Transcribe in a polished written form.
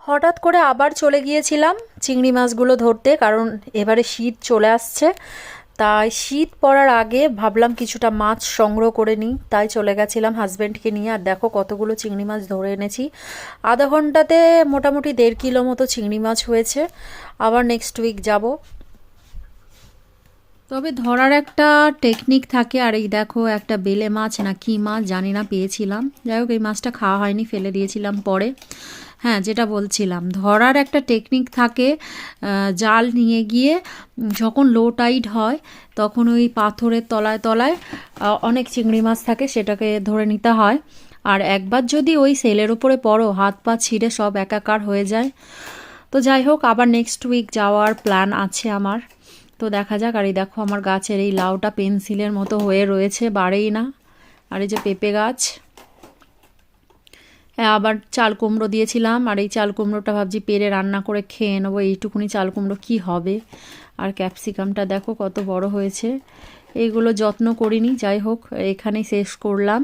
হঠাৎ করে আবার চলে গিয়েছিলাম চিংড়ি মাছগুলো ধরতে, কারণ এবারে শীত চলে আসছে। তাই শীত পড়ার আগে ভাবলাম কিছুটা মাছ সংগ্রহ করে নিই, তাই চলে গেছিলাম হাজব্যান্ডকে নিয়ে। আর দেখো কতগুলো চিংড়ি মাছ ধরে এনেছি। আধা ঘন্টাতে মোটামুটি 1.5 কিলো মতো চিংড়ি মাছ হয়েছে। আবার নেক্সট উইক যাব। তবে ধরার একটা টেকনিক থাকে। আর এই দেখো একটা বেলে মাছ না কি মাছ জানি না পেয়েছিলাম। যাই হোক এই মাছটা খাওয়া হয়নি, ফেলে দিয়েছিলাম পরে। হ্যাঁ, যেটা বলছিলাম, ধরার একটা টেকনিক থাকে। জাল নিয়ে গিয়ে যখন লো টাইড হয় তখন ওই পাথরের তলায় তলায় অনেক চিংড়ি মাছ থাকে, সেটাকে ধরে নিতে হয়। আর একবার যদি ওই সেলের উপরে পড়ো, হাত পা ছিঁড়ে সব একাকার হয়ে যায়। তো যাই হোক, আবার নেক্সট উইক যাওয়ার প্ল্যান আছে আমার। তো দেখা যাক। আর এই দেখো আমার গাছের এই লাউটা পেন্সিলের মতো হয়ে রয়েছে, বাড়েই না। আর এই যে পেঁপে গাছ। হ্যাঁ, আবার চাল কুমড়ো দিয়েছিলাম। আর এই চাল কুমড়োটা ভাবছি পেরে রান্না করে খেয়ে নেবো। এইটুকুনি চাল কুমড়ো কী হবে। আর ক্যাপসিকামটা দেখো কত বড় হয়েছে। এইগুলো যত্ন করিনি। যাই হোক, এখানেই শেষ করলাম।